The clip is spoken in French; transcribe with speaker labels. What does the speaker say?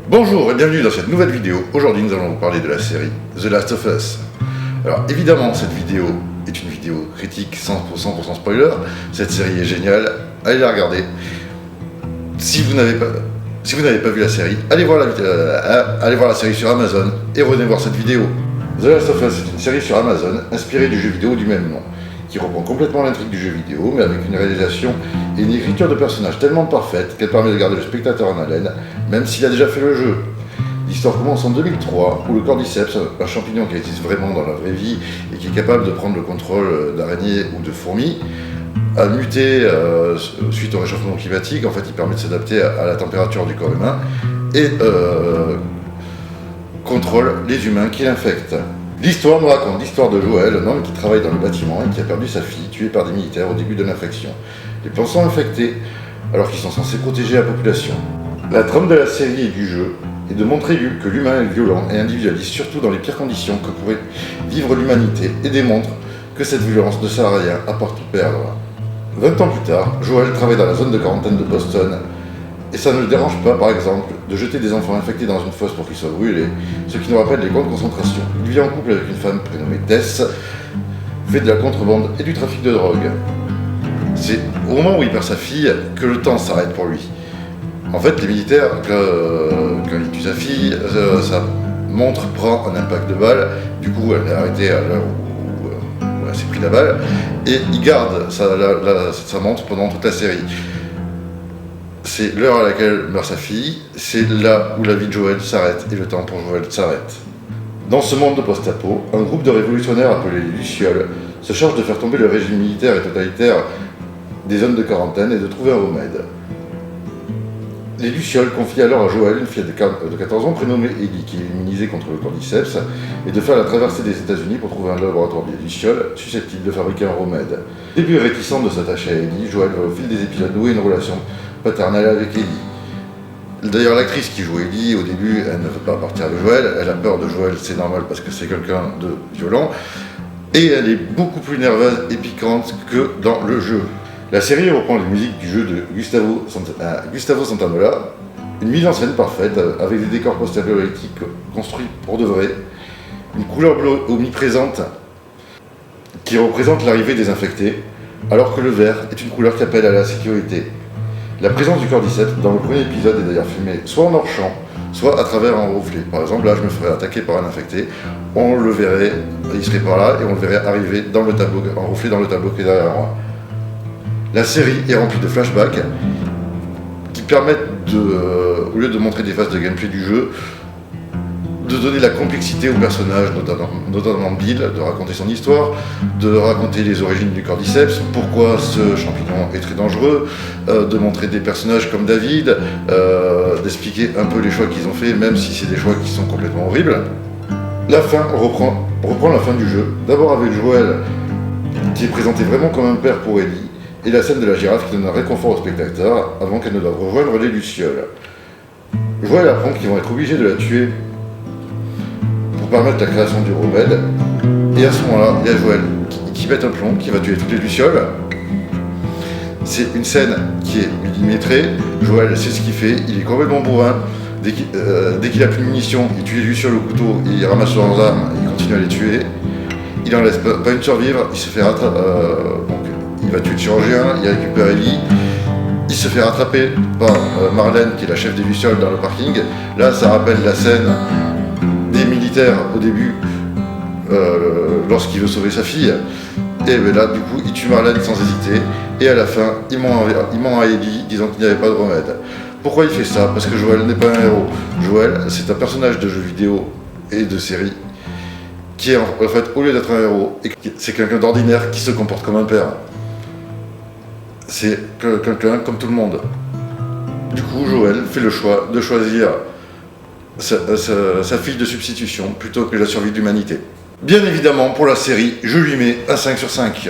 Speaker 1: Bonjour et bienvenue dans cette nouvelle vidéo. Aujourd'hui nous allons vous parler de la série The Last of Us. Alors évidemment cette vidéo est une vidéo critique 100% spoiler. Cette série est géniale, allez la regarder. Si vous n'avez pas vu la série, allez voir la série sur Amazon et revenez voir cette vidéo. The Last of Us est une série sur Amazon inspirée du jeu vidéo du même nom, qui reprend complètement l'intrigue du jeu vidéo, mais avec une réalisation et une écriture de personnages tellement parfaite qu'elle permet de garder le spectateur en haleine, même s'il a déjà fait le jeu. L'histoire commence en 2003, où le cordyceps, un champignon qui existe vraiment dans la vraie vie et qui est capable de prendre le contrôle d'araignées ou de fourmis, a muté suite au réchauffement climatique. En fait, il permet de s'adapter à la température du corps humain et contrôle les humains qui l'infectent. L'histoire nous raconte l'histoire de Joel, un homme qui travaille dans le bâtiment et qui a perdu sa fille, tuée par des militaires au début de l'infection. Les plans sont infectés, alors qu'ils sont censés protéger la population. La trame de la série et du jeu est de montrer que l'humain est violent et individualiste, surtout dans les pires conditions que pourrait vivre l'humanité, et démontre que cette violence ne sert à rien à part tout perdre. 20 ans plus tard, Joel travaille dans la zone de quarantaine de Boston, et ça ne le dérange pas, par exemple, de jeter des enfants infectés dans une fosse pour qu'ils soient brûlés, ce qui nous rappelle les camps de concentration. Il vit en couple avec une femme prénommée Tess, fait de la contrebande et du trafic de drogue. C'est au moment où il perd sa fille que le temps s'arrête pour lui. En fait, les militaires, quand il tue sa fille, sa montre prend un impact de balle, du coup elle est arrêtée à l'heure où elle s'est pris la balle, et il garde sa montre pendant toute la série. C'est l'heure à laquelle meurt sa fille, c'est là où la vie de Joel s'arrête et le temps pour Joel s'arrête. Dans ce monde de post-apo, un groupe de révolutionnaires appelé les Lucioles se charge de faire tomber le régime militaire et totalitaire des zones de quarantaine et de trouver un remède. Les Lucioles confient alors à Joel, une fille de 14 ans prénommée Ellie, qui est immunisée contre le cordyceps, et de faire la traversée des États-Unis pour trouver un laboratoire des Lucioles susceptible de fabriquer un remède. Au début réticent de s'attacher à Ellie, Joel va au fil des épisodes nouer une relation paternelle avec Ellie. D'ailleurs, l'actrice qui joue Ellie, au début, elle ne veut pas partir de Joel, elle a peur de Joel, c'est normal parce que c'est quelqu'un de violent, et elle est beaucoup plus nerveuse et piquante que dans le jeu. La série reprend les musiques du jeu de Gustavo Santaolalla, une mise en scène parfaite avec des décors post-apocalyptiques construits pour de vrai, une couleur bleue omniprésente qui représente l'arrivée des infectés, alors que le vert est une couleur qui appelle à la sécurité. La présence du cordyceps dans le premier épisode est d'ailleurs filmée soit en hors-champ, soit à travers un reflet. Par exemple, là je me ferais attaquer par un infecté, on le verrait, il serait par là et on le verrait arriver dans le tableau, en reflet dans le tableau qui est derrière moi. La série est remplie de flashbacks qui permettent, au lieu de montrer des phases de gameplay du jeu, de donner la complexité au personnage, notamment Bill, de raconter son histoire, de raconter les origines du cordyceps, pourquoi ce champignon est très dangereux, de montrer des personnages comme David, d'expliquer un peu les choix qu'ils ont fait, même si c'est des choix qui sont complètement horribles. La fin reprend la fin du jeu, d'abord avec Joel, qui est présenté vraiment comme un père pour Ellie, et la scène de la girafe qui donne un réconfort au spectateur avant qu'elle ne doive rejoindre les Lucioles. Joel apprend qu'ils vont être obligés de la tuer pour permettre la création du remède, et à ce moment-là, il y a Joel qui pète un plomb, qui va tuer toutes les Lucioles. C'est une scène qui est millimétrée. Joel sait ce qu'il fait, il est complètement bourrin. Dès qu'il a plus de munitions, il tue les Lucioles au couteau, et il ramasse leurs armes, et il continue à les tuer. Il en laisse pas une survivre, il se fait rattraper. Il va tuer le chirurgien, il récupère Ellie, il se fait rattraper par Marlène, qui est la chef des Lucioles dans le parking. Là, ça rappelle la scène des militaires au début, lorsqu'il veut sauver sa fille. Et ben là, du coup, il tue Marlène sans hésiter, et à la fin, il ment à Ellie, disant qu'il n'y avait pas de remède. Pourquoi il fait ça? Parce que Joel n'est pas un héros. Joel, c'est un personnage de jeu vidéo et de série, qui est en fait, au lieu d'être un héros, c'est quelqu'un d'ordinaire qui se comporte comme un père. C'est quelqu'un comme tout le monde. Du coup, Joel fait le choix de choisir sa fille de substitution plutôt que la survie de l'humanité. Bien évidemment, pour la série, je lui mets un 5 sur 5.